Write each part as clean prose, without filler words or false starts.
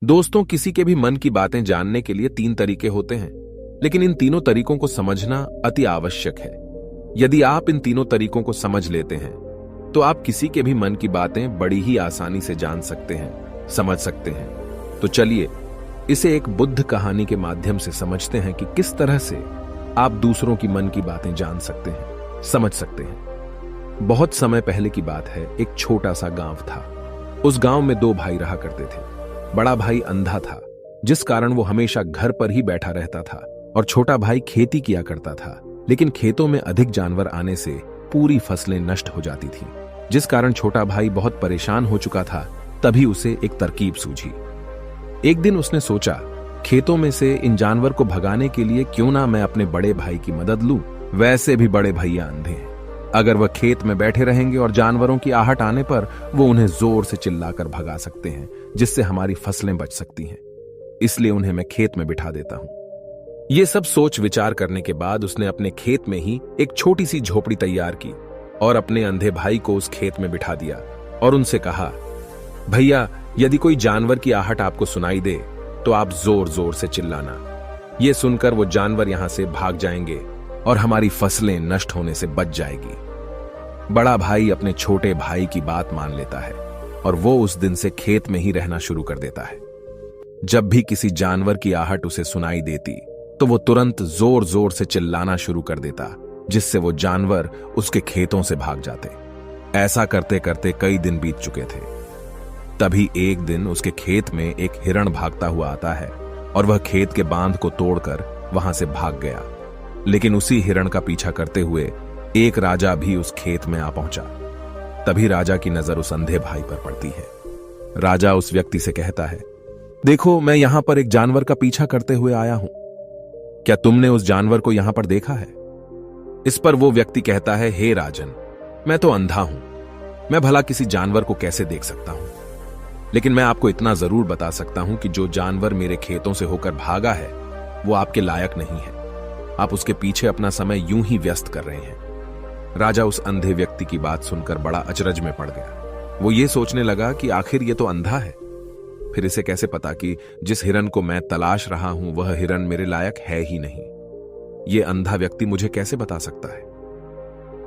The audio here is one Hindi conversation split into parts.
दोस्तों, किसी के भी मन की बातें जानने के लिए 3 तरीके होते हैं, लेकिन इन तीनों तरीकों को समझना अति आवश्यक है। यदि आप इन तीनों तरीकों को समझ लेते हैं तो आप किसी के भी मन की बातें बड़ी ही आसानी से जान सकते हैं, समझ सकते हैं। तो चलिए इसे एक बुद्ध कहानी के माध्यम से समझते हैं कि किस तरह से आप दूसरों की मन की बातें जान सकते हैं, समझ सकते हैं। बहुत समय पहले की बात है। एक छोटा सा गांव था। उस गांव में 2 भाई रहा करते थे। बड़ा भाई अंधा था, जिस कारण वो हमेशा घर पर ही बैठा रहता था, और छोटा भाई खेती किया करता था, लेकिन खेतों में अधिक जानवर आने से पूरी फसलें नष्ट हो जाती थीं, जिस कारण छोटा भाई बहुत परेशान हो चुका था। तभी उसे एक तरकीब सूझी। एक दिन उसने सोचा, खेतों में से इन जानवर को भगाने के लिए क्यों ना मैं अपने बड़े भाई की मदद लूं। वैसे भी बड़े भैया अंधे हैं। अगर वह खेत में बैठे रहेंगे और जानवरों की आहट आने पर वो उन्हें जोर से चिल्लाकर भगा सकते हैं, जिससे हमारी फसलें बच सकती हैं। इसलिए उन्हें मैं खेत में बिठा देता हूं। ये सब सोच विचार करने के बाद उसने अपने खेत में ही एक छोटी सी झोपड़ी तैयार की और अपने अंधे भाई को उस खेत में बिठा दिया और उनसे कहा, भैया, यदि कोई जानवर की आहट आपको सुनाई दे तो आप जोर जोर से चिल्लाना। ये सुनकर वो जानवर यहां से भाग जाएंगे और हमारी फसलें नष्ट होने से बच जाएगी। बड़ा भाई अपने छोटे भाई की बात मान लेता है और वो उस दिन से खेत में ही रहना शुरू कर देता है। जब भी किसी जानवर की आहट उसे सुनाई देती तो वो तुरंत जोर जोर से चिल्लाना शुरू कर देता, जिससे वो जानवर उसके खेतों से भाग जाते। ऐसा करते करते कई दिन बीत चुके थे। तभी एक दिन उसके खेत में एक हिरण भागता हुआ आता है और वह खेत के बांध को तोड़कर वहां से भाग गया। लेकिन उसी हिरण का पीछा करते हुए एक राजा भी उस खेत में आ पहुंचा। तभी राजा की नजर उस अंधे भाई पर पड़ती है। राजा उस व्यक्ति से कहता है, देखो, मैं यहां पर एक जानवर का पीछा करते हुए आया हूं। क्या तुमने उस जानवर को यहां पर देखा है? इस पर वो व्यक्ति कहता है, हे राजन, मैं तो अंधा हूं, मैं भला किसी जानवर को कैसे देख सकता हूं। लेकिन मैं आपको इतना जरूर बता सकता हूं कि जो जानवर मेरे खेतों से होकर भागा है वो आपके लायक नहीं है। आप उसके पीछे अपना समय यूं ही व्यस्त कर रहे हैं। राजा उस अंधे व्यक्ति की बात सुनकर बड़ा अचरज में पड़ गया। वो ये सोचने लगा कि आखिर ये तो अंधा है, फिर इसे कैसे पता कि जिस हिरन को मैं तलाश रहा हूं वह हिरन मेरे लायक है ही नहीं। ये अंधा व्यक्ति मुझे कैसे बता सकता है?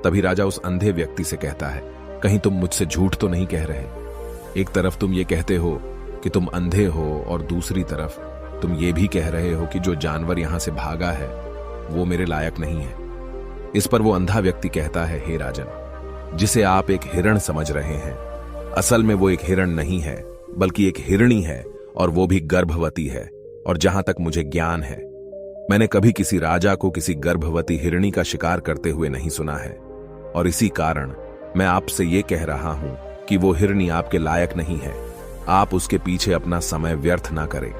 तभी राजा उस अंधे व्यक्ति से कहता है, कहीं तुम मुझसे झूठ तो नहीं कह रहे? एक तरफ तुम ये कहते हो कि तुम अंधे हो और दूसरी तरफ तुम ये भी कह रहे हो कि जो जानवर यहां से भागा है वो मेरे लायक नहीं है। इस पर वो अंधा व्यक्ति कहता है, हे राजन, जिसे आप एक हिरण समझ रहे हैं, असल में वो एक हिरण नहीं है, बल्कि एक हिरणी है, और वो भी गर्भवती है। और जहां तक मुझे ज्ञान है, मैंने कभी किसी राजा को किसी गर्भवती हिरणी का शिकार करते हुए नहीं सुना है। और इसी कारण मैं आपसे ये कह रहा हूं कि वो हिरणी आपके लायक नहीं है। आप उसके पीछे अपना समय व्यर्थ ना करें।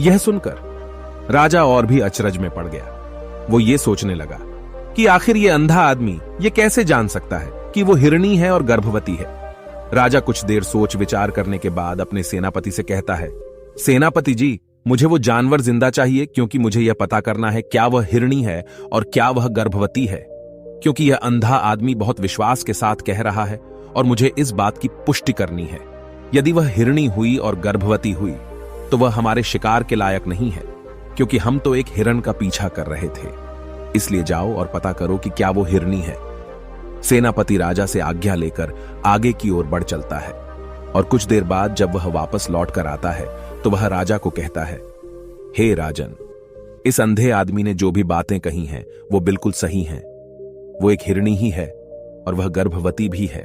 यह सुनकर राजा और भी अचरज में पड़ गया। वो ये सोचने लगा कि आखिर ये अंधा आदमी ये कैसे जान सकता है कि वो हिरणी है और गर्भवती है। राजा कुछ देर सोच विचार करने के बाद अपने सेनापति से कहता है, सेनापति जी, मुझे वो जानवर जिंदा चाहिए, क्योंकि मुझे यह पता करना है क्या वह हिरणी है और क्या वह गर्भवती है। क्योंकि यह अंधा आदमी बहुत विश्वास के साथ कह रहा है और मुझे इस बात की पुष्टि करनी है। यदि वह हिरणी हुई और गर्भवती हुई तो वह हमारे शिकार के लायक नहीं है, क्योंकि हम तो एक हिरण का पीछा कर रहे थे। इसलिए जाओ और पता करो कि क्या वो हिरणी है। सेनापति राजा से आज्ञा लेकर आगे की ओर बढ़ चलता है और कुछ देर बाद जब वह वापस लौट कर आता है तो वह राजा को कहता है, हे राजन, इस अंधे आदमी ने जो भी बातें कही हैं वो बिल्कुल सही हैं। वो एक हिरणी ही है और वह गर्भवती भी है।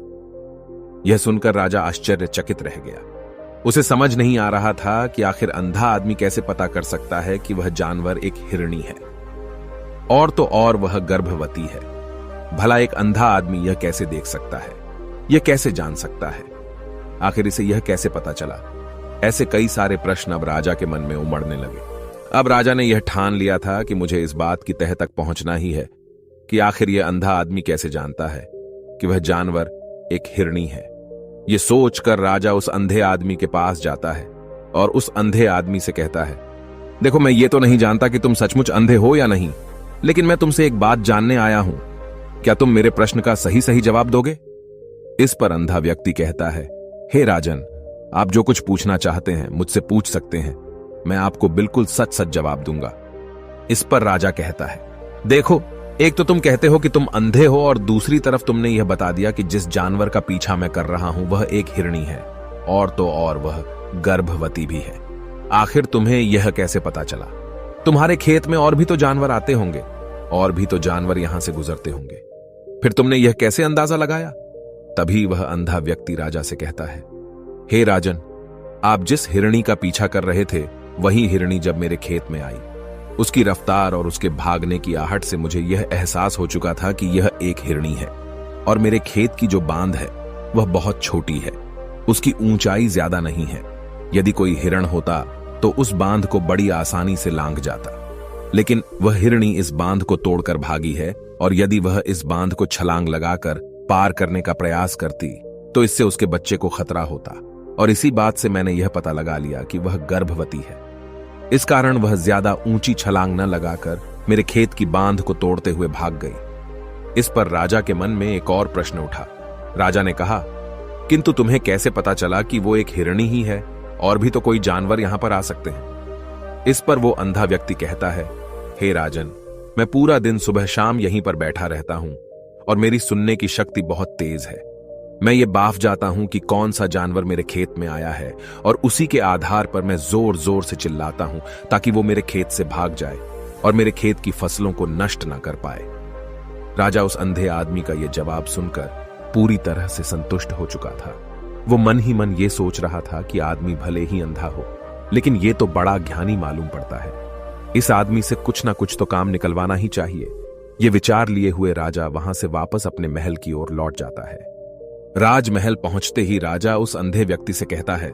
यह सुनकर राजा आश्चर्यचकित रह गया। उसे समझ नहीं आ रहा था कि आखिर अंधा आदमी कैसे पता कर सकता है कि वह जानवर एक हिरणी है, और तो और वह गर्भवती है। भला एक अंधा आदमी यह कैसे देख सकता है? यह कैसे जान सकता है? आखिर इसे यह कैसे पता चला? ऐसे कई सारे प्रश्न अब राजा के मन में उमड़ने लगे। अब राजा ने यह ठान लिया था कि मुझे इस बात की तह तक पहुंचना ही है कि आखिर यह अंधा आदमी कैसे जानता है कि वह जानवर एक हिरणी है। यह सोचकर राजा उस अंधे आदमी के पास जाता है और उस अंधे आदमी से कहता है, देखो, मैं ये तो नहीं जानता कि तुम सचमुच अंधे हो या नहीं, लेकिन मैं तुमसे एक बात जानने आया हूं। क्या तुम मेरे प्रश्न का सही सही जवाब दोगे? इस पर अंधा व्यक्ति कहता है, हे राजन, आप जो कुछ पूछना चाहते हैं मुझसे पूछ सकते हैं, मैं आपको बिल्कुल सच सच जवाब दूंगा। इस पर राजा कहता है, देखो, एक तो तुम कहते हो कि तुम अंधे हो और दूसरी तरफ तुमने यह बता दिया कि जिस जानवर का पीछा मैं कर रहा हूं वह एक हिरणी है, और तो और वह गर्भवती भी है। आखिर तुम्हें यह कैसे पता चला? तुम्हारे खेत में और भी तो जानवर आते होंगे, और भी तो जानवर यहां से गुजरते होंगे, फिर तुमने यह कैसे अंदाजा लगाया? तभी वह अंधा व्यक्ति राजा से कहता है, हे राजन, आप जिस हिरणी का पीछा कर रहे थे वही हिरणी जब मेरे खेत में आई, उसकी रफ्तार और उसके भागने की आहट से मुझे यह एहसास हो चुका था कि यह एक हिरणी है, और मेरे खेत की जो बांध है वह बहुत छोटी है, उसकी ऊंचाई ज्यादा नहीं है। यदि कोई हिरण होता तो उस बांध को बड़ी आसानी से लांघ जाता, लेकिन वह हिरणी इस बांध को तोड़कर भागी है, और यदि वह इस बांध को छलांग लगाकर पार करने का प्रयास करती तो इससे उसके बच्चे को खतरा होता, और इसी बात से मैंने यह पता लगा लिया कि वह गर्भवती है। इस कारण वह ज्यादा ऊंची छलांग न लगाकर मेरे खेत की बांध को तोड़ते हुए भाग गई। इस पर राजा के मन में एक और प्रश्न उठा। राजा ने कहा, किंतु तुम्हें कैसे पता चला कि वो एक हिरणी ही है, और भी तो कोई जानवर यहां पर आ सकते हैं? इस पर वो अंधा व्यक्ति कहता है, हे राजन, मैं पूरा दिन सुबह शाम यहीं पर बैठा रहता हूं, और मेरी सुनने की शक्ति बहुत तेज है। मैं ये बाफ जाता हूं कि कौन सा जानवर मेरे खेत में आया है, और उसी के आधार पर मैं जोर जोर से चिल्लाता हूं ताकि वो मेरे खेत से भाग जाए और मेरे खेत की फसलों को नष्ट ना कर पाए। राजा उस अंधे आदमी का यह जवाब सुनकर पूरी तरह से संतुष्ट हो चुका था। वो मन ही मन ये सोच रहा था कि आदमी भले ही अंधा हो, लेकिन ये तो बड़ा ज्ञानी मालूम पड़ता है। इस आदमी से कुछ ना कुछ तो काम निकलवाना ही चाहिए। ये विचार लिए हुए राजा वहां से वापस अपने महल की ओर लौट जाता है। राजमहल पहुंचते ही राजा उस अंधे व्यक्ति से कहता है,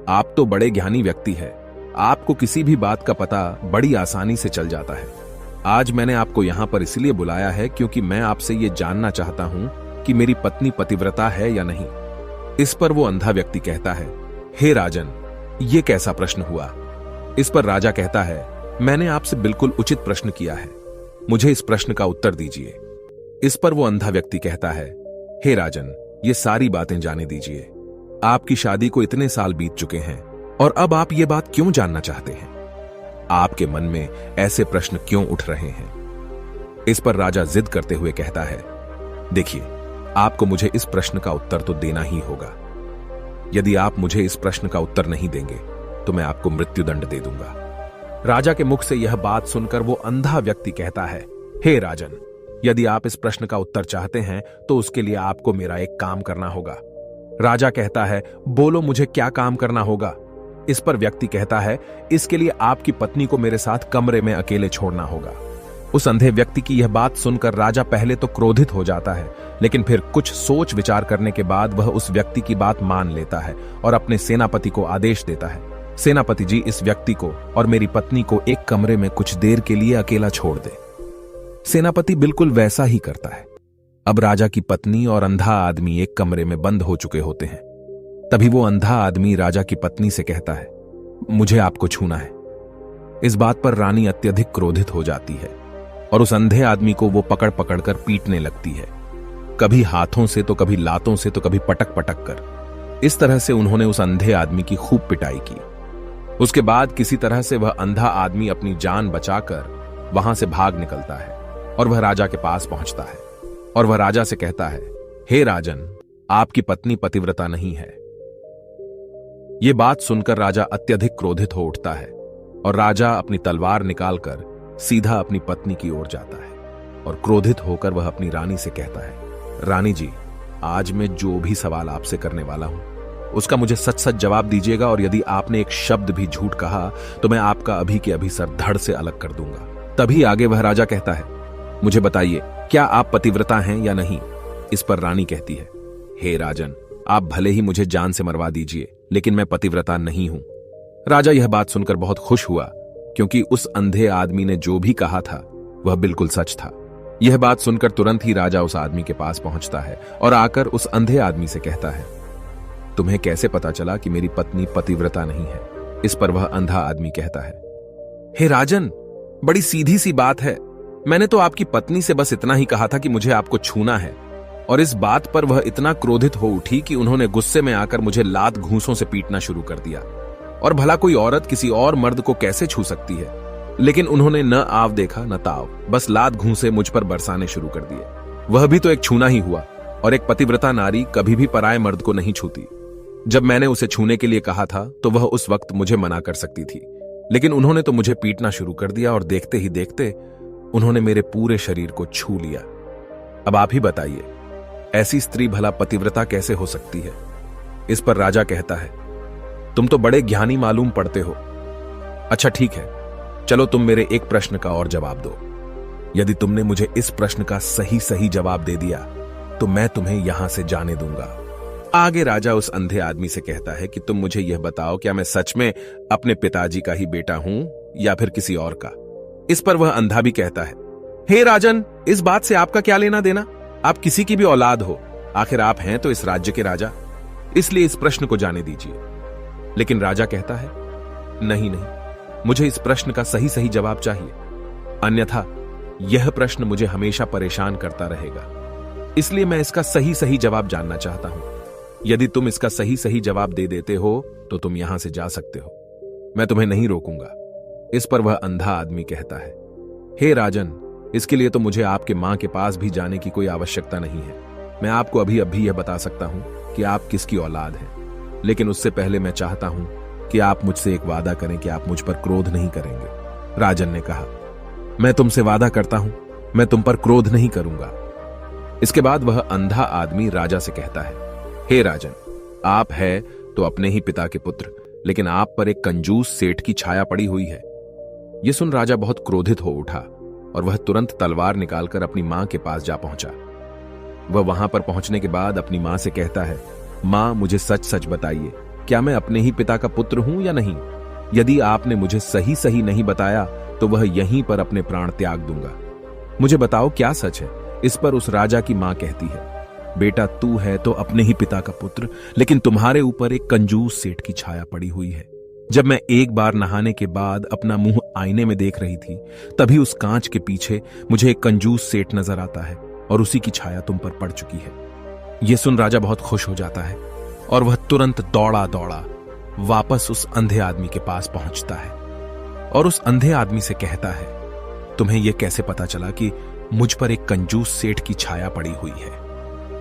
आप तो बड़े ज्ञानी व्यक्ति हैं, आपको किसी भी बात का पता बड़ी आसानी से चल जाता है। आज मैंने आपको यहां पर इसलिए बुलाया है क्योंकि मैं आपसे ये जानना चाहता हूं कि मेरी पत्नी पतिव्रता है या नहीं। इस पर वो अंधा व्यक्ति कहता है, हे राजन, ये कैसा प्रश्न हुआ? इस पर राजा कहता है, मैंने आपसे बिल्कुल उचित प्रश्न किया है, मुझे इस प्रश्न का उत्तर दीजिए। इस पर वो अंधा व्यक्ति कहता है, हे राजन, ये सारी बातें जाने दीजिए। आपकी शादी को इतने साल बीत चुके हैं, और अब आप ये बात क्यों जानना चाहते हैं? आपके मन में ऐसे प्रश्न क्यों उठ रहे हैं? इस पर राजा जिद करते हुए कहता है, देखिए, आपको मुझे इस प्रश्न का उत्तर तो देना ही होगा। यदि आप मुझे इस प्रश्न का उत्तर नहीं देंगे तो मैं आपको मृत्युदंड दे दूंगा। राजा के मुख से यह बात सुनकर वो अंधा व्यक्ति कहता है, हे राजन, यदि आप इस प्रश्न का उत्तर चाहते हैं तो उसके लिए आपको मेरा एक काम करना होगा। राजा कहता है, बोलो, मुझे क्या काम करना होगा? इस पर व्यक्ति कहता है, इसके लिए आपकी पत्नी को मेरे साथ कमरे में अकेले छोड़ना होगा। उस अंधे व्यक्ति की यह बात सुनकर राजा पहले तो क्रोधित हो जाता है, लेकिन फिर कुछ सोच विचार करने के बाद वह उस व्यक्ति की बात मान लेता है और अपने सेनापति को आदेश देता है, सेनापति जी, इस व्यक्ति को और मेरी पत्नी को एक कमरे में कुछ देर के लिए अकेला छोड़ दे। सेनापति बिल्कुल वैसा ही करता है। अब राजा की पत्नी और अंधा आदमी एक कमरे में बंद हो चुके होते हैं। तभी वो अंधा आदमी राजा की पत्नी से कहता है, मुझे आपको छूना है। इस बात पर रानी अत्यधिक क्रोधित हो जाती है और उस अंधे आदमी को वो पकड़ पकड़ कर पीटने लगती है, कभी हाथों से तो कभी लातों से तो कभी पटक पटक कर। इस तरह से उन्होंने उस अंधे आदमी की खूब पिटाई की। उसके बाद किसी तरह से वह अंधा आदमी अपनी जान बचाकर वहां से भाग निकलता है और वह राजा के पास पहुंचता है और वह राजा से कहता है, हे राजन, आपकी पत्नी पतिव्रता नहीं है। यह बात सुनकर राजा अत्यधिक क्रोधित हो उठता है और राजा अपनी तलवार निकालकर सीधा अपनी पत्नी की ओर जाता है और क्रोधित होकर वह अपनी रानी से कहता है, रानी जी, आज मैं जो भी सवाल आपसे करने वाला हूं उसका मुझे सच सच जवाब दीजिएगा, और यदि आपने एक शब्द भी झूठ कहा तो मैं आपका अभी के अभी सर धड़ से अलग कर दूंगा। तभी आगे वह राजा कहता है, मुझे बताइए, क्या आप पतिव्रता हैं या नहीं? इस पर रानी कहती है, हे राजन, आप भले ही मुझे जान से मरवा दीजिए, लेकिन मैं पतिव्रता नहीं हूं। राजा यह बात सुनकर बहुत खुश हुआ, क्योंकि उस अंधे आदमी ने जो भी कहा था वह बिल्कुल सच था। यह बात सुनकर तुरंत ही राजा उस आदमी के पास पहुंचता है और आकर उस अंधे आदमी से कहता है, तुम्हें कैसे पता चला कि मेरी पत्नी पतिव्रता नहीं है? इस पर वह अंधा आदमी कहता है, हे राजन, बड़ी सीधी सी बात है। मैंने तो आपकी पत्नी से बस इतना ही कहा था कि मुझे आपको छूना है, और इस बात पर वह इतना क्रोधित हो उठी कि उन्होंने गुस्से में आकर मुझे लात घूंसों से पीटना शुरू कर दिया। और भला कोई औरत किसी और मर्द को कैसे छू सकती है, लेकिन उन्होंने न आव देखा न ताव, बस लात घूंसे मुझ पर बरसाने शुरू कर दिए। वह भी तो एक छूना ही हुआ, और एक पतिव्रता नारी कभी भी पराये मर्द को नहीं छूती। जब मैंने उसे छूने के लिए कहा था तो वह उस वक्त मुझे मना कर सकती थी, लेकिन उन्होंने तो मुझे पीटना शुरू कर दिया और देखते ही देखते उन्होंने मेरे पूरे शरीर को छू लिया। अब आप ही बताइए, ऐसी स्त्री भला पतिव्रता कैसे हो सकती है? इस पर राजा कहता है, तुम तो बड़े ज्ञानी मालूम पड़ते हो। अच्छा ठीक है, चलो तुम मेरे एक प्रश्न का और जवाब दो। यदि तुमने मुझे इस प्रश्न का सही जवाब दे दिया तो मैं तुम्हें यहां से जाने दूंगा। आगे राजा उस अंधे आदमी से कहता है कि तुम मुझे यह बताओ, क्या मैं सच में अपने पिताजी का ही बेटा हूं या फिर किसी और का? इस पर वह अंधा भी कहता है, हे राजन, इस बात से आपका क्या लेना देना? आप किसी की भी औलाद हो, आखिर आप हैं तो इस राज्य के राजा, इसलिए इस प्रश्न को जाने दीजिए। लेकिन राजा कहता है, नहीं, मुझे इस प्रश्न का सही जवाब चाहिए, अन्यथा यह प्रश्न मुझे हमेशा परेशान करता रहेगा। इसलिए मैं इसका सही जवाब जानना चाहता हूं। यदि तुम इसका सही जवाब दे देते हो तो तुम यहां से जा सकते हो, मैं तुम्हें नहीं रोकूंगा। इस पर वह अंधा आदमी कहता है, हे राजन, इसके लिए तो मुझे आपके मां के पास भी जाने की कोई आवश्यकता नहीं है। मैं आपको अभी यह बता सकता हूं कि आप किसकी औलाद हैं, लेकिन उससे पहले मैं चाहता हूं कि आप मुझसे एक वादा करें कि आप मुझ पर क्रोध नहीं करेंगे। राजन ने कहा, मैं तुमसे वादा करता हूं, मैं तुम पर क्रोध नहीं करूंगा। इसके बाद वह अंधा आदमी राजा से कहता है, हे राजन, आप है तो अपने ही पिता के पुत्र, लेकिन आप पर एक कंजूस सेठ की छाया पड़ी हुई है। यह सुन राजा बहुत क्रोधित हो उठा और वह तुरंत तलवार निकालकर अपनी मां के पास जा पहुंचा। वह वहां पर पहुंचने के बाद अपनी मां से कहता है, मां, मुझे सच बताइए, क्या मैं अपने ही पिता का पुत्र हूं या नहीं? यदि आपने मुझे सही नहीं बताया तो वह यहीं पर अपने प्राण त्याग दूंगा। मुझे बताओ क्या सच है? इस पर उस राजा की मां कहती है, बेटा, तू है तो अपने ही पिता का पुत्र, लेकिन तुम्हारे ऊपर एक कंजूस सेठ की छाया पड़ी हुई है। जब मैं एक बार नहाने के बाद अपना मुंह आईने में देख रही थी, तभी उस कांच के पीछे मुझे एक कंजूस सेठ नजर आता है और उसी की छाया तुम पर पड़ चुकी है। यह सुन राजा बहुत खुश हो जाता है और वह तुरंत दौड़ा वापस उस अंधे आदमी के पास पहुंचता है और उस अंधे आदमी से कहता है, तुम्हें यह कैसे पता चला कि मुझ पर एक कंजूस सेठ की छाया पड़ी हुई है?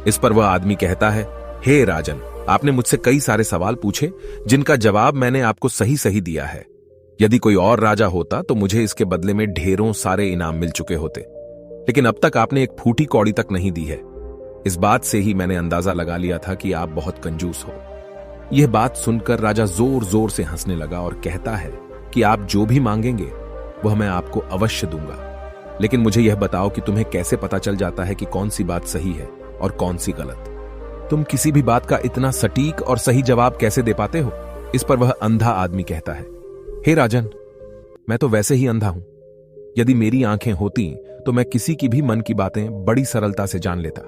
इस पर वह आदमी कहता है, हे राजन, आपने मुझसे कई सारे सवाल पूछे जिनका जवाब मैंने आपको सही दिया है। यदि कोई और राजा होता तो मुझे इसके बदले में ढेरों सारे इनाम मिल चुके होते, लेकिन अब तक आपने एक फूटी कौड़ी तक नहीं दी है। इस बात से ही मैंने अंदाजा लगा लिया था कि आप बहुत कंजूस हो। यह बात सुनकर राजा जोर से हंसने लगा और कहता है कि आप जो भी मांगेंगे वह मैं आपको अवश्य दूंगा, लेकिन मुझे यह बताओ कि तुम्हें कैसे पता चल जाता है कि कौन सी बात सही है और कौन सी गलत? तुम किसी भी बात का इतना सटीक और सही जवाब कैसे दे पाते हो? इस पर वह अंधा आदमी कहता है, हे राजन, मैं तो वैसे ही अंधा हूं। यदि मेरी आंखें होती तो मैं किसी की भी मन की बातें बड़ी सरलता से जान लेता।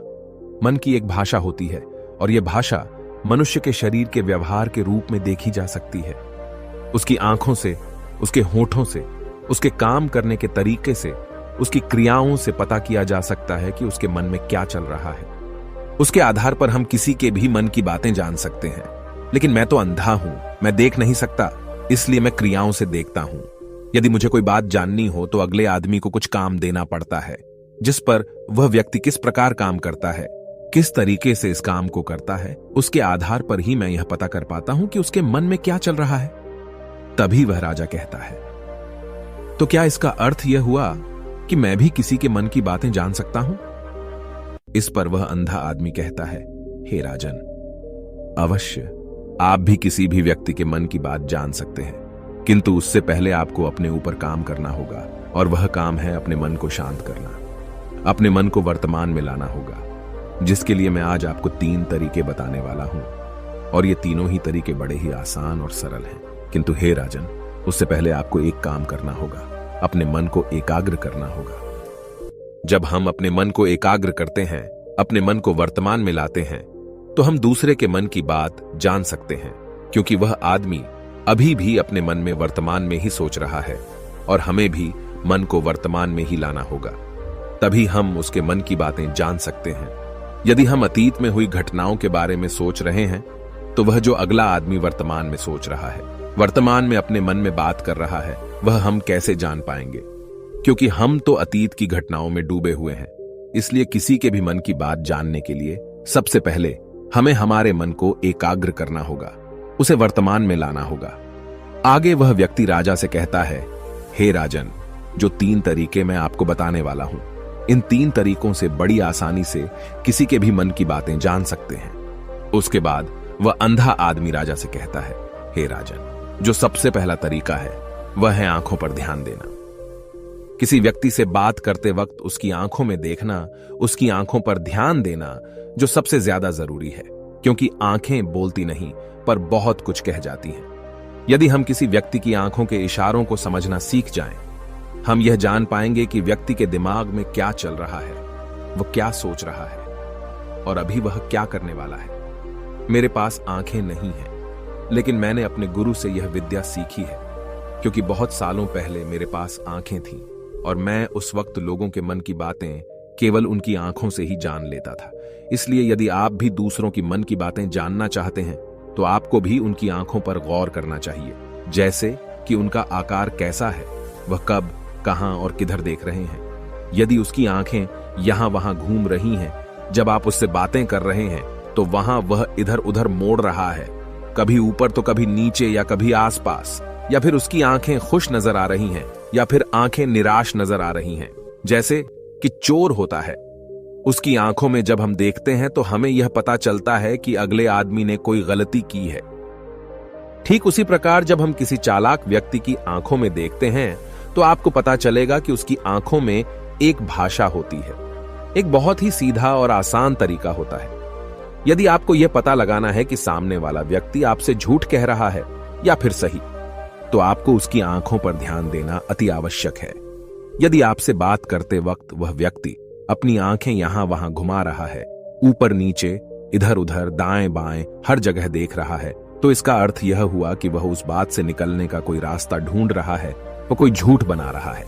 मन की एक भाषा होती है और यह भाषा मनुष्य के शरीर के व्यवहार के रूप में देखी जा सकती है। उसकी आंखों से, उसके होठों से, उसके काम करने के तरीके से, उसकी क्रियाओं से पता किया जा सकता है कि उसके मन में क्या चल रहा है। उसके आधार पर हम किसी के भी मन की बातें जान सकते हैं, लेकिन मैं तो अंधा हूं, मैं देख नहीं सकता, इसलिए मैं क्रियाओं से देखता हूं। यदि मुझे कोई बात जाननी हो तो अगले आदमी को कुछ काम देना पड़ता है, जिस पर वह व्यक्ति किस प्रकार काम करता है, किस तरीके से इस काम को करता है, उसके आधार पर ही मैं यह पता कर पाता हूं कि उसके मन में क्या चल रहा है। तभी वह राजा कहता है, तो क्या इसका अर्थ यह हुआ कि मैं भी किसी के मन की बातें जान सकता हूं? इस पर वह अंधा आदमी कहता है, हे राजन, अवश्य आप भी किसी भी व्यक्ति के मन की बात जान सकते हैं, किंतु उससे पहले आपको अपने ऊपर काम करना होगा, और वह काम है अपने मन को शांत करना, अपने मन को वर्तमान में लाना होगा, जिसके लिए मैं आज आपको 3 तरीके बताने वाला हूं। और ये तीनों ही तरीके बड़े ही आसान और सरल हैं, किंतु हे राजन, उससे पहले आपको एक काम करना होगा, अपने मन को एकाग्र करना होगा। जब हम अपने मन को एकाग्र करते हैं, अपने मन को वर्तमान में लाते हैं, तो हम दूसरे के मन की बात जान सकते हैं, क्योंकि वह आदमी अभी भी अपने मन में वर्तमान में ही सोच रहा है, और हमें भी मन को वर्तमान में ही लाना होगा, तभी हम उसके मन की बातें जान सकते हैं। यदि हम अतीत में हुई घटनाओं के बारे में सोच रहे हैं तो वह जो अगला आदमी वर्तमान में सोच रहा है, वर्तमान में अपने मन में बात कर रहा है, वह हम कैसे जान पाएंगे? क्योंकि हम तो अतीत की घटनाओं में डूबे हुए हैं। इसलिए किसी के भी मन की बात जानने के लिए सबसे पहले हमें हमारे मन को एकाग्र करना होगा, उसे वर्तमान में लाना होगा। आगे वह व्यक्ति राजा से कहता है, हे राजन, जो 3 तरीके मैं आपको बताने वाला हूं, इन 3 तरीकों से बड़ी आसानी से किसी के भी मन की बातें जान सकते हैं। उसके बाद वह अंधा आदमी राजा से कहता है, हे राजन, जो सबसे पहला तरीका है वह है आंखों पर ध्यान देना। किसी व्यक्ति से बात करते वक्त उसकी आंखों में देखना, उसकी आंखों पर ध्यान देना जो सबसे ज्यादा जरूरी है, क्योंकि आंखें बोलती नहीं पर बहुत कुछ कह जाती हैं। यदि हम किसी व्यक्ति की आंखों के इशारों को समझना सीख जाएं, हम यह जान पाएंगे कि व्यक्ति के दिमाग में क्या चल रहा है, वह क्या सोच रहा है और अभी वह क्या करने वाला है। मेरे पास आंखें नहीं हैं, लेकिन मैंने अपने गुरु से यह विद्या सीखी है, क्योंकि बहुत सालों पहले मेरे पास आंखें थीं और मैं उस वक्त लोगों के मन की बातें केवल उनकी आंखों से ही जान लेता था। इसलिए यदि आप भी दूसरों की मन की बातें जानना चाहते हैं तो आपको भी उनकी आंखों पर गौर करना चाहिए, जैसे कि उनका आकार कैसा है, वह कब, कहां और किधर देख रहे हैं। यदि उसकी आंखें यहां वहां घूम रही हैं, जब आप उससे बातें कर रहे हैं तो वहां वह इधर उधर मोड़ रहा है, कभी ऊपर तो कभी नीचे या कभी आसपास, या फिर उसकी आंखें खुश नजर आ रही हैं या फिर आंखें निराश नजर आ रही हैं, जैसे कि चोर होता है। उसकी आंखों में जब हम देखते हैं तो हमें यह पता चलता है कि अगले आदमी ने कोई गलती की है। ठीक उसी प्रकार जब हम किसी चालाक व्यक्ति की आंखों में देखते हैं तो आपको पता चलेगा कि उसकी आंखों में एक भाषा होती है। एक बहुत ही सीधा और आसान तरीका होता है। यदि आपको यह पता लगाना है कि सामने वाला व्यक्ति आपसे झूठ कह रहा है या फिर सही, तो आपको उसकी आंखों पर ध्यान देना अति आवश्यक है। यदि आपसे बात करते वक्त वह व्यक्ति अपनी आंखें यहां वहां घुमा रहा है, ऊपर नीचे, इधर उधर, दाएं बाएं, हर जगह देख रहा है, तो इसका अर्थ यह हुआ कि वह उस बात से निकलने का कोई रास्ता ढूंढ रहा है, वह कोई झूठ बना रहा है।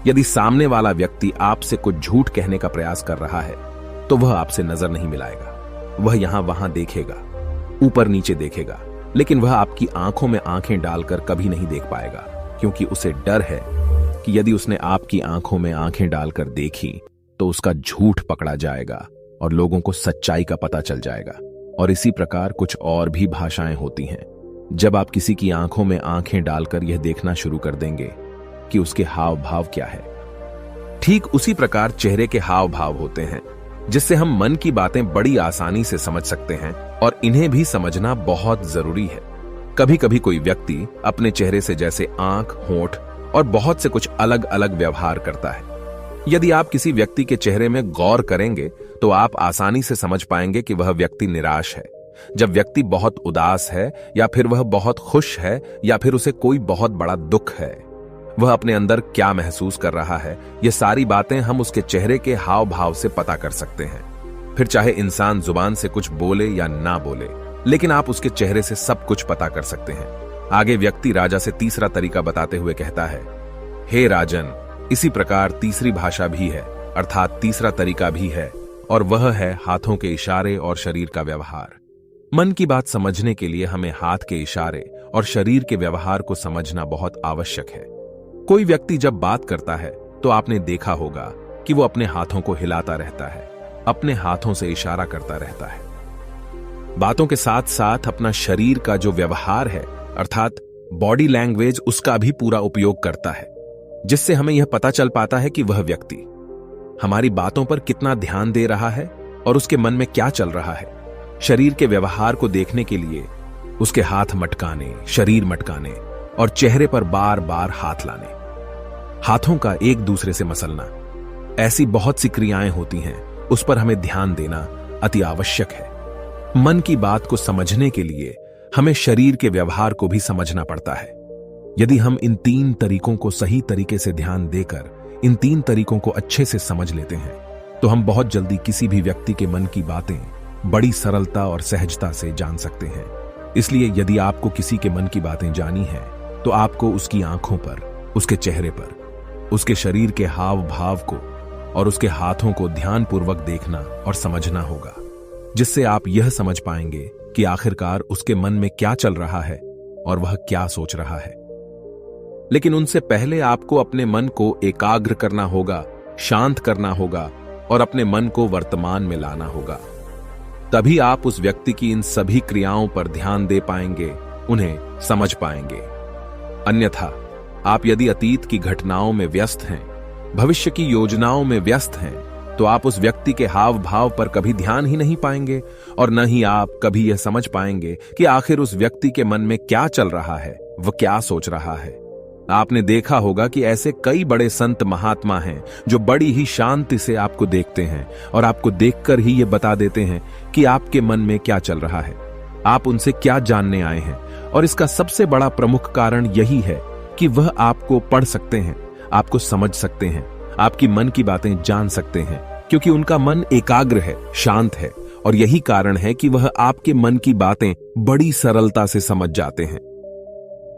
यदि सामने वाला व्यक्ति आपसे कुछ झूठ कहने का प्रयास कर रहा है तो वह आपसे नजर नहीं मिलाएगा। वह यहां वहां देखेगा, ऊपर नीचे देखेगा, लेकिन वह आपकी आंखों में आंखें डालकर कभी नहीं देख पाएगा, क्योंकि उसे डर है कि यदि उसने आपकी आंखों में आंखें डालकर देखी तो उसका झूठ पकड़ा जाएगा और लोगों को सच्चाई का पता चल जाएगा। और इसी प्रकार कुछ और भी भाषाएं होती हैं। जब आप किसी की आंखों में आंखें डालकर यह देखना शुरू कर देंगे कि उसके हाव भाव क्या है, ठीक उसी प्रकार चेहरे के हाव भाव होते हैं, जिससे हम मन की बातें बड़ी आसानी से समझ सकते हैं और इन्हें भी समझना बहुत जरूरी है। कभी कभी कोई व्यक्ति अपने चेहरे से जैसे आंख, होंठ और बहुत से कुछ अलग अलग व्यवहार करता है। यदि आप किसी व्यक्ति के चेहरे में गौर करेंगे तो आप आसानी से समझ पाएंगे कि वह व्यक्ति निराश है, जब व्यक्ति बहुत उदास है, या फिर वह बहुत खुश है, या फिर उसे कोई बहुत बड़ा दुख है। वह अपने अंदर क्या महसूस कर रहा है, ये सारी बातें हम उसके चेहरे के हाव भाव से पता कर सकते हैं। फिर चाहे इंसान जुबान से कुछ बोले या ना बोले, लेकिन आप उसके चेहरे से सब कुछ पता कर सकते हैं। आगे व्यक्ति राजा से तीसरा तरीका बताते हुए कहता है, हे राजन, इसी प्रकार तीसरी भाषा भी है, अर्थात तीसरा तरीका भी है, और वह है हाथों के इशारे और शरीर का व्यवहार। मन की बात समझने के लिए हमें हाथ के इशारे और शरीर के व्यवहार को समझना बहुत आवश्यक है। कोई व्यक्ति जब बात करता है तो आपने देखा होगा कि वो अपने हाथों को हिलाता रहता है, अपने हाथों से इशारा करता रहता है। बातों के साथ साथ अपना शरीर का जो व्यवहार है, अर्थात बॉडी लैंग्वेज, उसका भी पूरा उपयोग करता है, जिससे हमें यह पता चल पाता है कि वह व्यक्ति हमारी बातों पर कितना ध्यान दे रहा है और उसके मन में क्या चल रहा है। शरीर के व्यवहार को देखने के लिए उसके हाथ मटकाने, शरीर मटकाने और चेहरे पर बार बार हाथ लाने, हाथों का एक दूसरे से मसलना, ऐसी बहुत सी क्रियाएं होती हैं, उस पर हमें ध्यान देना अति आवश्यक है। मन की बात को समझने के लिए हमें शरीर के व्यवहार को भी समझना पड़ता है। यदि हम इन 3 तरीकों को सही तरीके से ध्यान देकर इन 3 तरीकों को अच्छे से समझ लेते हैं तो हम बहुत जल्दी किसी भी व्यक्ति के मन की बातें बड़ी सरलता और सहजता से जान सकते हैं। इसलिए यदि आपको किसी के मन की बातें जानी हैं तो आपको उसकी आंखों पर, उसके चेहरे पर, उसके शरीर के हाव भाव को और उसके हाथों को ध्यानपूर्वक देखना और समझना होगा, जिससे आप यह समझ पाएंगे कि आखिरकार उसके मन में क्या चल रहा है और वह क्या सोच रहा है। लेकिन उनसे पहले आपको अपने मन को एकाग्र करना होगा, शांत करना होगा और अपने मन को वर्तमान में लाना होगा। तभी आप उस व्यक्ति की इन सभी क्रियाओं पर ध्यान दे पाएंगे, उन्हें समझ पाएंगे। अन्यथा आप यदि अतीत की घटनाओं में व्यस्त हैं, भविष्य की योजनाओं में व्यस्त हैं, तो आप उस व्यक्ति के हाव भाव पर कभी ध्यान ही नहीं पाएंगे और न ही आप कभी यह समझ पाएंगे कि आखिर उस व्यक्ति के मन में क्या चल रहा है, वह क्या सोच रहा है। आपने देखा होगा कि ऐसे कई बड़े संत महात्मा हैं जो बड़ी ही शांति से आपको देखते हैं और आपको देखकर ही ये बता देते हैं कि आपके मन में क्या चल रहा है, आप उनसे क्या जानने आए हैं। और इसका सबसे बड़ा प्रमुख कारण यही है कि वह आपको पढ़ सकते हैं, आपको समझ सकते हैं, आपकी मन की बातें जान सकते हैं, क्योंकि उनका मन एकाग्र है, शांत है और यही कारण है कि वह आपके मन की बातें बड़ी सरलता से समझ जाते हैं।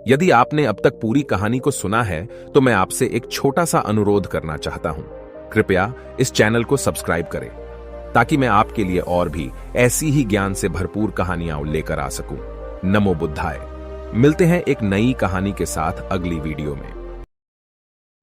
यदि आपने अब तक पूरी कहानी को सुना है तो मैं आपसे एक छोटा सा अनुरोध करना चाहता हूं। कृपया इस चैनल को सब्सक्राइब करें ताकि मैं आपके लिए और भी ऐसी ही ज्ञान से भरपूर कहानियां लेकर आ सकूं। नमो बुद्धाय। मिलते हैं एक नई कहानी के साथ अगली वीडियो में।